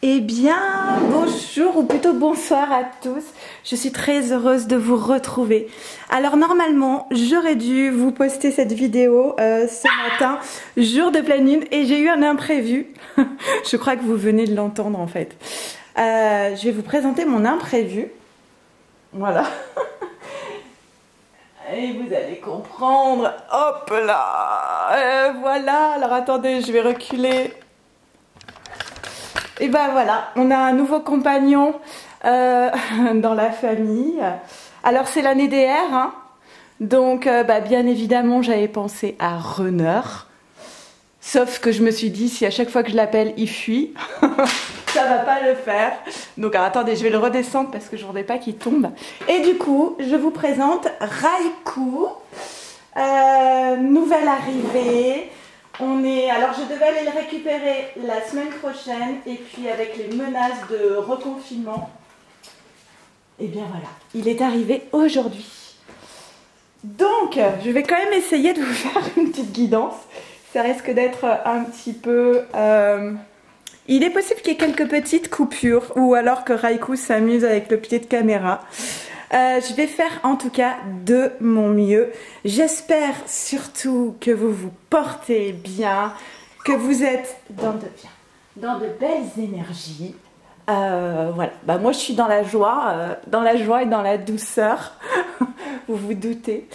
Eh bien, bonjour ou plutôt bonsoir à tous. Je suis très heureuse de vous retrouver. Alors normalement, j'aurais dû vous poster cette vidéo ce matin, jour de pleine lune, et j'ai eu un imprévu. Je crois que vous venez de l'entendre en fait. Je vais vous présenter mon imprévu. Voilà. Et vous allez comprendre. Hop là. Voilà. Alors attendez, je vais reculer. Et ben voilà, on a un nouveau compagnon dans la famille. Alors c'est l'année des R, hein. Donc bien évidemment j'avais pensé à Runner. Sauf que je me suis dit, si à chaque fois que je l'appelle il fuit, ça va pas le faire. Donc alors, attendez, je vais le redescendre parce que je voudrais pas qu'il tombe. Et du coup, je vous présente Raikou, nouvelle arrivée. Alors je devais aller le récupérer la semaine prochaine et puis avec les menaces de reconfinement, et bien voilà, il est arrivé aujourd'hui. Donc je vais quand même essayer de vous faire une petite guidance. Ça risque d'être un petit peu... Il est possible qu'il y ait quelques petites coupures ou alors que Raikou s'amuse avec le pied de caméra. Je vais faire en tout cas de mon mieux. J'espère surtout que vous vous portez bien, que vous êtes dans de belles énergies. Voilà, moi je suis dans la joie et dans la douceur. Vous vous doutez.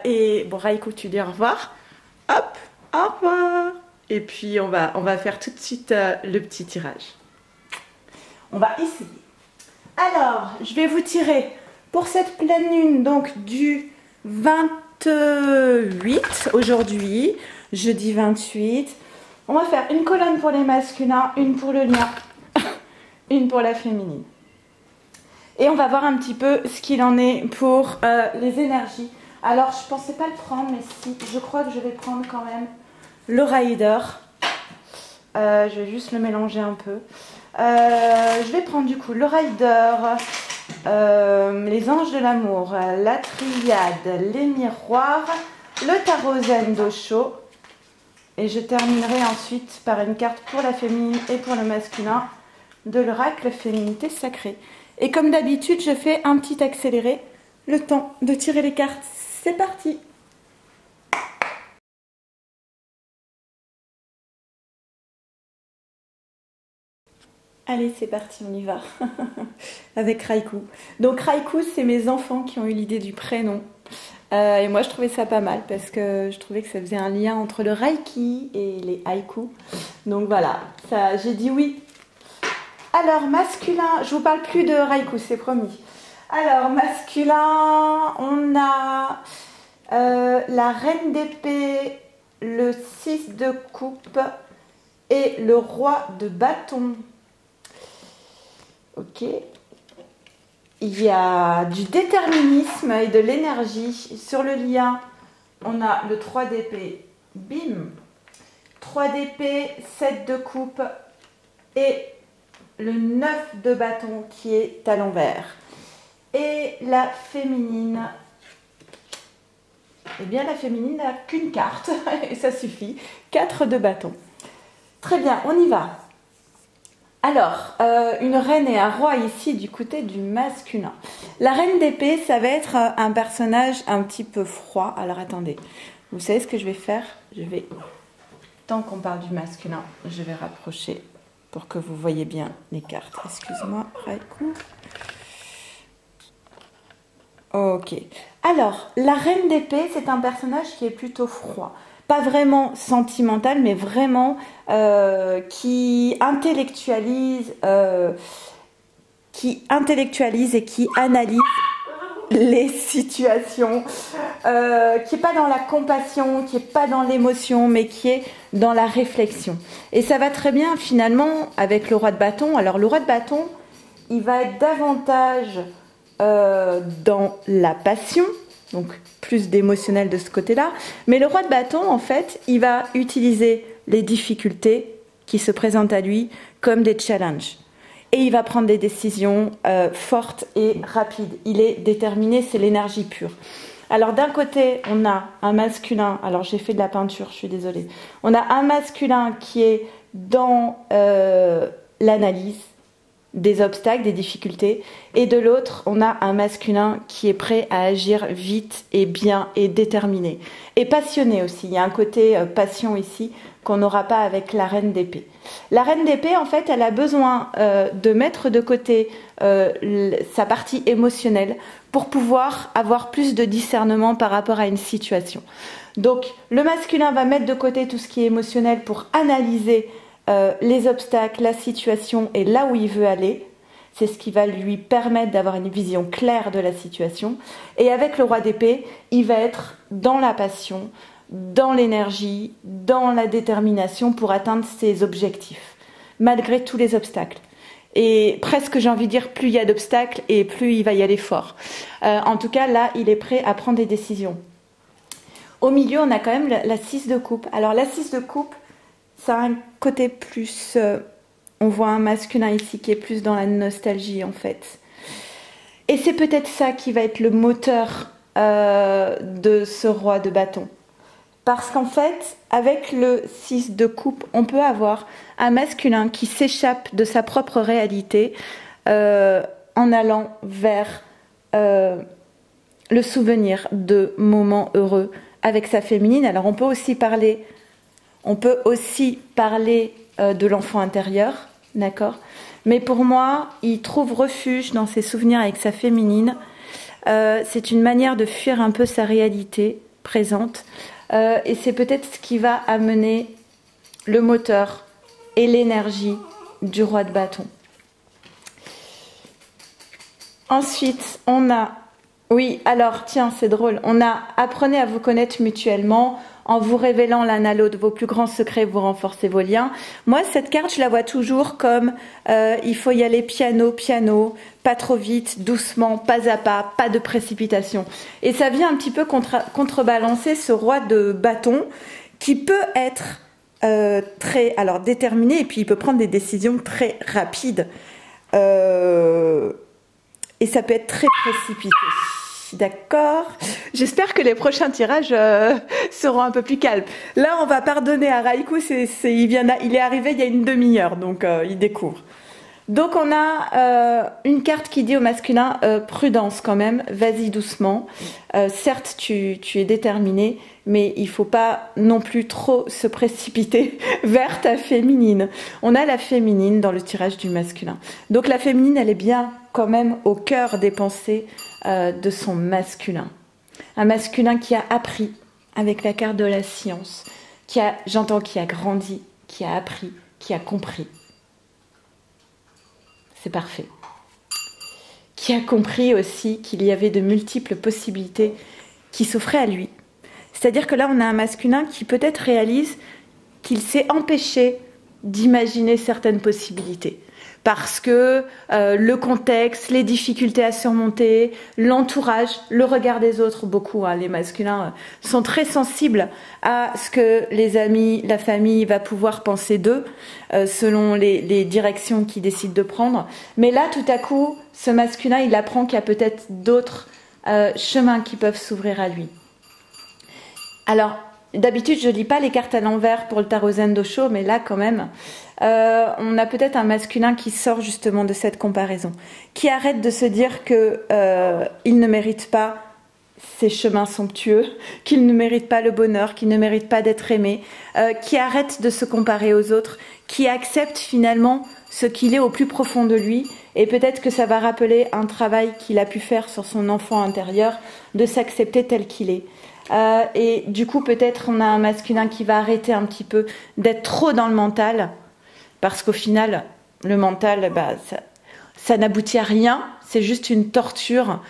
Et bon, Raikou, tu dis au revoir. Hop, au revoir. Et puis on va faire tout de suite le petit tirage. On va essayer. Alors, je vais vous tirer pour cette pleine lune, donc du 28 aujourd'hui, jeudi 28. On va faire une colonne pour les masculins, une pour le lien, une pour la féminine. Et on va voir un petit peu ce qu'il en est pour les énergies. Alors, je ne pensais pas le prendre, mais si, je crois que je vais prendre quand même le Rider. Je vais juste le mélanger un peu. Je vais prendre du coup le Rider, les anges de l'amour, la triade, les miroirs, le tarot zen d'Osho. Et je terminerai ensuite par une carte pour la féminine et pour le masculin de l'oracle féminité sacrée. Et comme d'habitude, je fais un petit accéléré, le temps de tirer les cartes. C'est parti! Allez, c'est parti, on y va. Avec Raikou. Donc Raikou, c'est mes enfants qui ont eu l'idée du prénom. Et moi, je trouvais ça pas mal parce que je trouvais que ça faisait un lien entre le Reiki et les haïkus. Donc voilà, j'ai dit oui. Alors, masculin, je vous parle plus de Raikou, c'est promis. Alors, masculin, on a la reine d'épée, le 6 de coupe et le roi de bâton. Ok. Il y a du déterminisme et de l'énergie. Sur le lien, on a le 3 d'épée, bim. 3 d'épée, 7 de coupe et le 9 de bâton qui est à l'envers. Et la féminine, eh bien la féminine n'a qu'une carte et ça suffit. 4 de bâton. Très bien, on y va. Alors, une reine et un roi ici du côté du masculin. La reine d'épée, ça va être un personnage un petit peu froid. Alors attendez, vous savez ce que je vais faire? Tant qu'on parle du masculin, je vais rapprocher pour que vous voyez bien les cartes. Excuse-moi, Raikou. Ok. Alors, la reine d'épée, c'est un personnage qui est plutôt froid. Pas vraiment sentimental, mais vraiment qui intellectualise et qui analyse les situations, qui n'est pas dans la compassion, qui n'est pas dans l'émotion, mais qui est dans la réflexion. Et ça va très bien finalement avec le roi de bâton. Alors le roi de bâton, il va être davantage dans la passion, donc plus d'émotionnel de ce côté-là. Mais le roi de bâton, en fait, il va utiliser les difficultés qui se présentent à lui comme des challenges. Et il va prendre des décisions fortes et rapides. Il est déterminé, c'est l'énergie pure. Alors d'un côté, on a un masculin, alors j'ai fait de la peinture, je suis désolée. On a un masculin qui est dans l'analyse des obstacles, des difficultés, et de l'autre, on a un masculin qui est prêt à agir vite et bien et déterminé. Et passionné aussi, il y a un côté passion ici qu'on n'aura pas avec la reine d'épée. La reine d'épée, en fait, elle a besoin de mettre de côté sa partie émotionnelle pour pouvoir avoir plus de discernement par rapport à une situation. Donc, le masculin va mettre de côté tout ce qui est émotionnel pour analyser les obstacles, la situation et là où il veut aller. C'est ce qui va lui permettre d'avoir une vision claire de la situation. Et avec le roi d'épée, il va être dans la passion, dans l'énergie, dans la détermination pour atteindre ses objectifs, malgré tous les obstacles. Et presque, j'ai envie de dire, plus il y a d'obstacles et plus il va y aller fort. En tout cas, là, il est prêt à prendre des décisions. Au milieu, on a quand même la 6 de coupe. Alors, la 6 de coupe, ça a un côté plus... on voit un masculin ici qui est plus dans la nostalgie, en fait. Et c'est peut-être ça qui va être le moteur de ce roi de bâton. Parce qu'en fait, avec le 6 de coupe, on peut avoir un masculin qui s'échappe de sa propre réalité en allant vers le souvenir de moments heureux avec sa féminine. Alors, on peut aussi parler de l'enfant intérieur, d'accord? Mais pour moi, il trouve refuge dans ses souvenirs avec sa féminine. C'est une manière de fuir un peu sa réalité présente. Et c'est peut-être ce qui va amener le moteur et l'énergie du roi de bâton. Ensuite, on a... Oui, alors, tiens, c'est drôle. On a « Apprenez à vous connaître mutuellement. En vous révélant l'un à l'autre vos plus grands secrets, vous renforcez vos liens. » Moi, cette carte, je la vois toujours comme il faut y aller piano, piano, pas trop vite, doucement, pas à pas de précipitation. Et ça vient un petit peu contrebalancer ce roi de bâton qui peut être très déterminé et puis il peut prendre des décisions très rapides. Et ça peut être très précipité. D'accord. J'espère que les prochains tirages seront un peu plus calmes. Là, on va pardonner à Raikou. Il est arrivé il y a une demi-heure, donc il découvre. Donc, on a une carte qui dit au masculin prudence quand même. Vas-y doucement. Certes, tu es déterminé, mais il faut pas non plus trop se précipiter vers ta féminine. On a la féminine dans le tirage du masculin. Donc, la féminine, elle est bien quand même au cœur des pensées de son masculin. Un masculin qui a appris avec la carte de la science, qui a grandi, qui a appris, qui a compris. C'est parfait. Qui a compris aussi qu'il y avait de multiples possibilités qui s'offraient à lui. C'est-à-dire que là, on a un masculin qui peut-être réalise qu'il s'est empêché d'imaginer certaines possibilités. Parce que le contexte, les difficultés à surmonter, l'entourage, le regard des autres, beaucoup, les masculins sont très sensibles à ce que les amis, la famille va pouvoir penser d'eux, selon les directions qu'ils décident de prendre. Mais là, tout à coup, ce masculin, il apprend qu'il y a peut-être d'autres chemins qui peuvent s'ouvrir à lui. Alors, d'habitude, je ne lis pas les cartes à l'envers pour le tarot Zen Dosho, mais là, quand même... on a peut-être un masculin qui sort justement de cette comparaison, qui arrête de se dire que il ne mérite pas ces chemins somptueux, qu'il ne mérite pas le bonheur, qu'il ne mérite pas d'être aimé, qui arrête de se comparer aux autres, qui accepte finalement ce qu'il est au plus profond de lui, et peut-être que ça va rappeler un travail qu'il a pu faire sur son enfant intérieur, de s'accepter tel qu'il est. Et du coup, peut-être on a un masculin qui va arrêter un petit peu d'être trop dans le mental, parce qu'au final, le mental, ça n'aboutit à rien. C'est juste une torture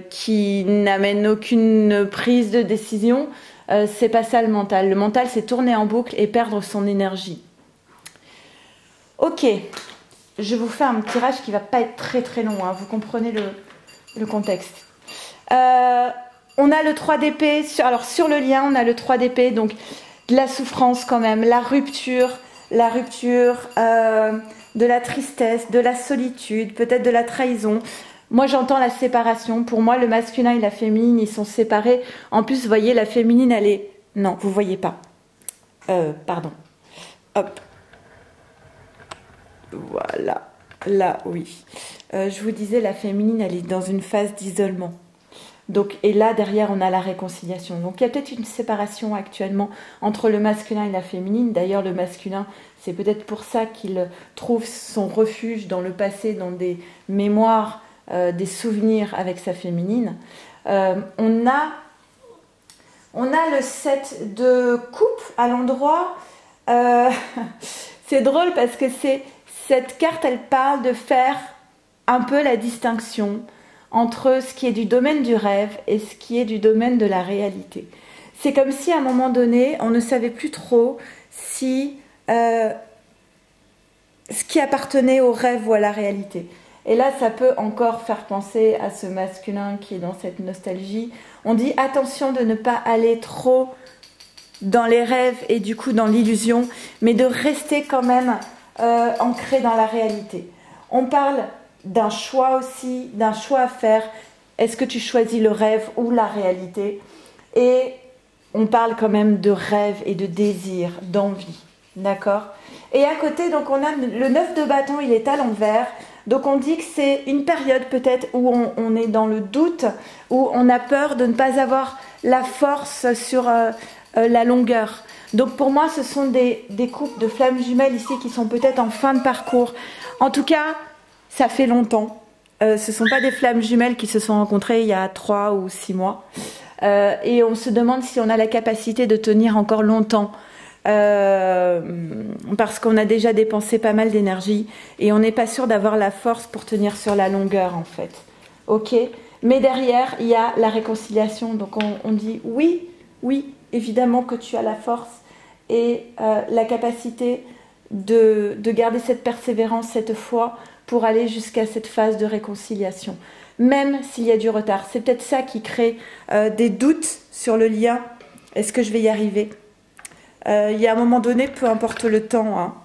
qui n'amène aucune prise de décision. C'est pas ça le mental. Le mental, c'est tourner en boucle et perdre son énergie. Ok, je vous fais un tirage qui va pas être très très long. Vous comprenez le contexte. On a le 3 d'épée. Alors sur le lien, on a le 3 d'épée. Donc de la souffrance quand même, la rupture, de la tristesse, de la solitude, peut-être de la trahison. Moi, j'entends la séparation. Pour moi, le masculin et la féminine, ils sont séparés. En plus, vous voyez, la féminine, elle est... Non, vous voyez pas. Pardon. Hop. Voilà. Là, oui. Je vous disais, la féminine, elle est dans une phase d'isolement. Donc, et là, derrière, on a la réconciliation. Donc, il y a peut-être une séparation actuellement entre le masculin et la féminine. D'ailleurs, le masculin, c'est peut-être pour ça qu'il trouve son refuge dans le passé, dans des mémoires, des souvenirs avec sa féminine. On a le 7 de coupe à l'endroit. C'est drôle parce que cette carte, elle parle de faire un peu la distinction entre ce qui est du domaine du rêve et ce qui est du domaine de la réalité. C'est comme si à un moment donné, on ne savait plus trop si ce qui appartenait au rêve ou à la réalité. Et là, ça peut encore faire penser à ce masculin qui est dans cette nostalgie. On dit attention de ne pas aller trop dans les rêves et du coup dans l'illusion, mais de rester quand même ancré dans la réalité. On parle d'un choix aussi, d'un choix à faire. Est-ce que tu choisis le rêve ou la réalité? Et on parle quand même de rêve et de désir, d'envie. D'accord? Et à côté, donc on a le 9 de bâton, il est à l'envers. Donc on dit que c'est une période peut-être où on est dans le doute, où on a peur de ne pas avoir la force sur la longueur. Donc pour moi, ce sont des couples de flammes jumelles ici qui sont peut-être en fin de parcours. En tout cas, ça fait longtemps. Ce ne sont pas des flammes jumelles qui se sont rencontrées il y a 3 ou 6 mois. Et on se demande si on a la capacité de tenir encore longtemps. Parce qu'on a déjà dépensé pas mal d'énergie et on n'est pas sûr d'avoir la force pour tenir sur la longueur en fait. Ok? Mais derrière, il y a la réconciliation. Donc on dit oui, évidemment que tu as la force et la capacité de garder cette persévérance, cette foi pour aller jusqu'à cette phase de réconciliation. Même s'il y a du retard. C'est peut-être ça qui crée des doutes sur le lien. Est-ce que je vais y arriver? Il y a un moment donné, peu importe le temps. Hein.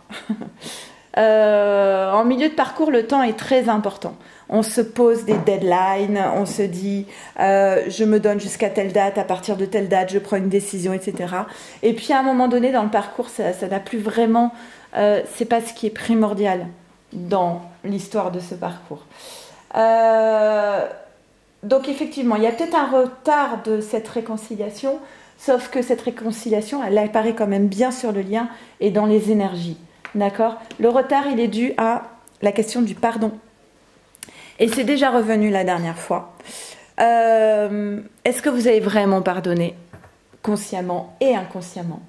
En milieu de parcours, le temps est très important. On se pose des deadlines, on se dit je me donne jusqu'à telle date, à partir de telle date, je prends une décision, etc. Et puis à un moment donné, dans le parcours, ça n'a plus vraiment... c'est pas ce qui est primordial dans l'histoire de ce parcours. Donc effectivement, il y a peut-être un retard de cette réconciliation, sauf que cette réconciliation, elle apparaît quand même bien sur le lien et dans les énergies. D'accord? Le retard, il est dû à la question du pardon. Et c'est déjà revenu la dernière fois. Est-ce que vous avez vraiment pardonné, consciemment et inconsciemment?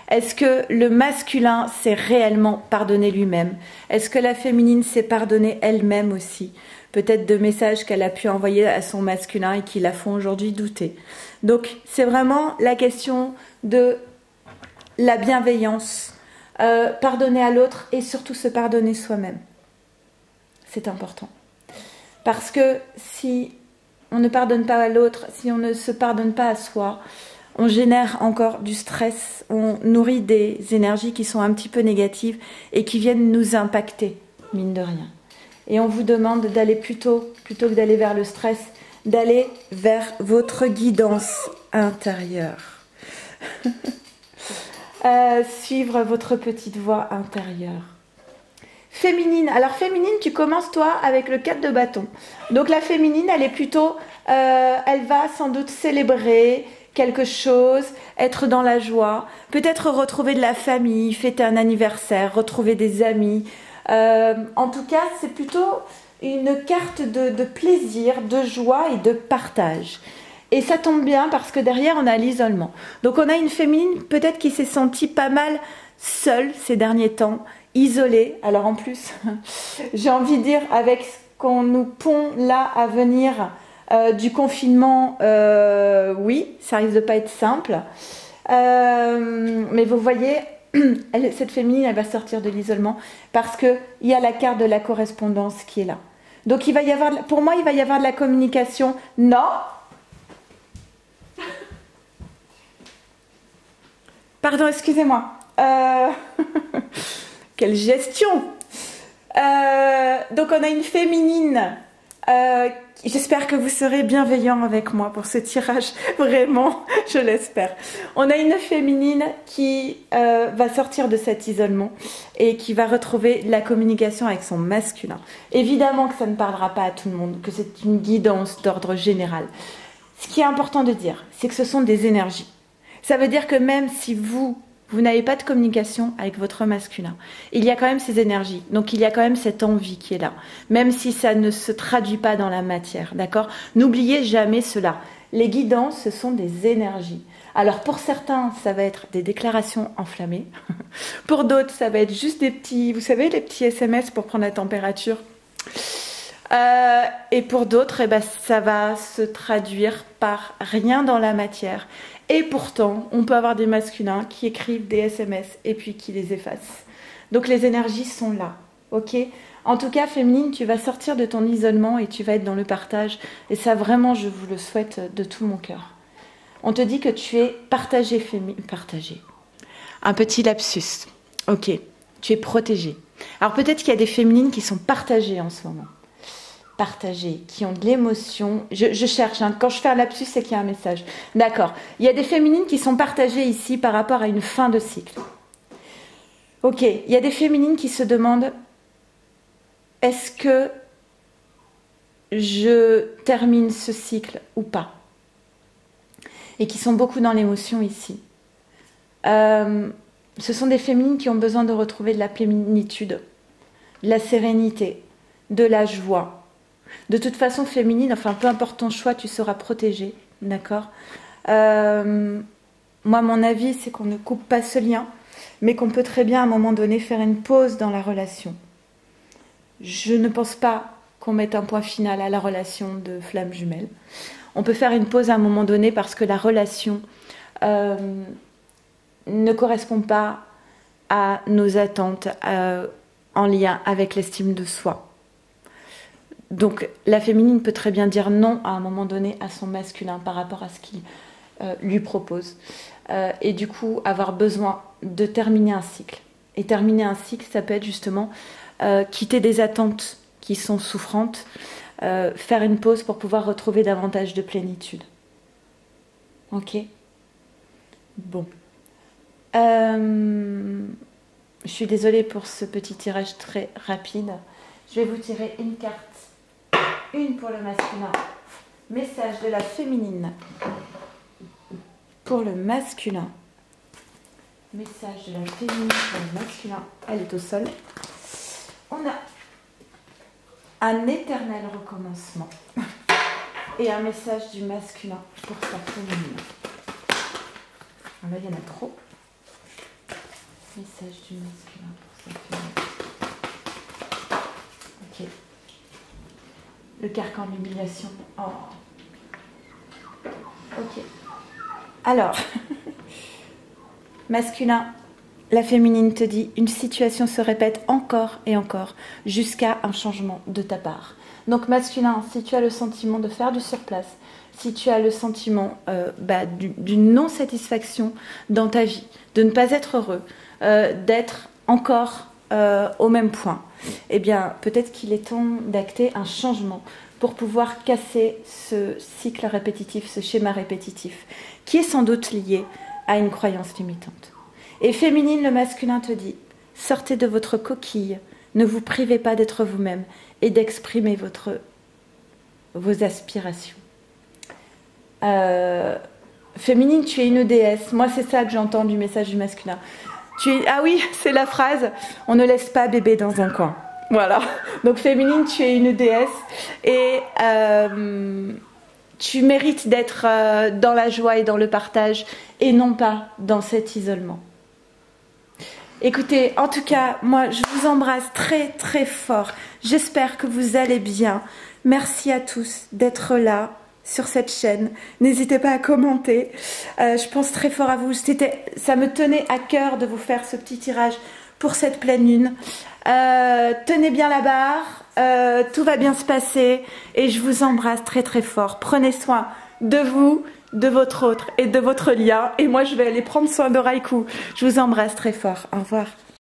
Est-ce que le masculin s'est réellement pardonné lui-même? Est-ce que la féminine s'est pardonnée elle-même aussi? Peut-être de messages qu'elle a pu envoyer à son masculin et qui la font aujourd'hui douter. Donc, c'est vraiment la question de la bienveillance, pardonner à l'autre et surtout se pardonner soi-même. C'est important. Parce que si on ne pardonne pas à l'autre, si on ne se pardonne pas à soi, on génère encore du stress, on nourrit des énergies qui sont un petit peu négatives et qui viennent nous impacter, mine de rien. Et on vous demande d'aller plutôt que d'aller vers le stress, d'aller vers votre guidance intérieure. Suivre votre petite voix intérieure. Féminine. Alors féminine, tu commences toi avec le 4 de bâton. Donc la féminine, elle est plutôt... elle va sans doute célébrer quelque chose, être dans la joie, peut-être retrouver de la famille, fêter un anniversaire, retrouver des amis. En tout cas, c'est plutôt une carte de plaisir, de joie et de partage. Et ça tombe bien parce que derrière, on a l'isolement. Donc on a une féminine peut-être qui s'est sentie pas mal seule ces derniers temps, isolée. Alors en plus, j'ai envie de dire, avec ce qu'on nous pond là à venir du confinement, oui, ça risque de pas être simple. Mais vous voyez... cette féminine, elle va sortir de l'isolement parce qu'il y a la carte de la correspondance qui est là. Donc il va y avoir, pour moi, il va y avoir de la communication. Non. Pardon, excusez-moi. Quelle gestion. Donc on a une féminine J'espère que vous serez bienveillants avec moi pour ce tirage, vraiment, je l'espère. On a une féminine qui va sortir de cet isolement et qui va retrouver la communication avec son masculin. Évidemment que ça ne parlera pas à tout le monde, que c'est une guidance d'ordre général. Ce qui est important de dire, c'est que ce sont des énergies. Ça veut dire que même si vous n'avez pas de communication avec votre masculin, il y a quand même ces énergies. Donc, il y a quand même cette envie qui est là. Même si ça ne se traduit pas dans la matière, d'accord? N'oubliez jamais cela. Les guidances, ce sont des énergies. Alors, pour certains, ça va être des déclarations enflammées. Pour d'autres, ça va être juste des petits, vous savez, les petits SMS pour prendre la température. Et pour d'autres, eh ben, ça va se traduire par rien dans la matière. Et pourtant, on peut avoir des masculins qui écrivent des SMS et puis qui les effacent. Donc les énergies sont là, ok? En tout cas, féminine, tu vas sortir de ton isolement et tu vas être dans le partage. Et ça, vraiment, je vous le souhaite de tout mon cœur. On te dit que tu es partagée, féminine. Partagée. Un petit lapsus. Ok, tu es protégée. Alors peut-être qu'il y a des féminines qui sont partagées en ce moment. Partagées, qui ont de l'émotion. Je cherche, hein. Quand je fais un lapsus, c'est qu'il y a un message. D'accord. Il y a des féminines qui sont partagées ici par rapport à une fin de cycle. Ok. Il y a des féminines qui se demandent, est-ce que je termine ce cycle ou pas? Et qui sont beaucoup dans l'émotion ici. Ce sont des féminines qui ont besoin de retrouver de la plénitude, de la sérénité, de la joie. De toute façon, féminine, enfin, peu importe ton choix, tu seras protégée, d'accord? Moi, mon avis, c'est qu'on ne coupe pas ce lien, mais qu'on peut très bien, à un moment donné, faire une pause dans la relation. Je ne pense pas qu'on mette un point final à la relation de flamme jumelle. On peut faire une pause à un moment donné parce que la relation ne correspond pas à nos attentes en lien avec l'estime de soi. Donc la féminine peut très bien dire non à un moment donné à son masculin par rapport à ce qu'il lui propose. Et du coup avoir besoin de terminer un cycle. Et terminer un cycle, ça peut être justement quitter des attentes qui sont souffrantes, faire une pause pour pouvoir retrouver davantage de plénitude. Ok? Bon. Je suis désolée pour ce petit tirage très rapide. Je vais vous tirer une carte. Une pour le masculin. Message de la féminine. Pour le masculin. Message de la féminine pour le masculin. Elle est au sol. On a un éternel recommencement. Et un message du masculin pour sa féminine. Là, il y en a trop. Message du masculin pour sa féminine. Ok. Le carcan de l'humiliation. Oh. Ok. Alors, masculin, la féminine te dit, une situation se répète encore et encore jusqu'à un changement de ta part. Donc masculin, si tu as le sentiment de faire du surplace, si tu as le sentiment d'une non-satisfaction dans ta vie, de ne pas être heureux, d'être encore au même point, eh bien peut-être qu'il est temps d'acter un changement pour pouvoir casser ce cycle répétitif, ce schéma répétitif, qui est sans doute lié à une croyance limitante. Et féminine, le masculin te dit, sortez de votre coquille, ne vous privez pas d'être vous-même et d'exprimer vos aspirations. Féminine, tu es une déesse. Moi, c'est ça que j'entends du message du masculin. Ah oui, c'est la phrase, on ne laisse pas bébé dans un coin. Voilà. Donc féminine, tu es une déesse et tu mérites d'être dans la joie et dans le partage et non pas dans cet isolement. Écoutez, en tout cas, moi, je vous embrasse très, très fort. J'espère que vous allez bien. Merci à tous d'être là sur cette chaîne. N'hésitez pas à commenter. Je pense très fort à vous. Ça me tenait à cœur de vous faire ce petit tirage pour cette pleine lune. Tenez bien la barre. Tout va bien se passer. Et je vous embrasse très, très fort. Prenez soin de vous, de votre autre et de votre lien. Et moi, je vais aller prendre soin de Raikou. Je vous embrasse très fort. Au revoir.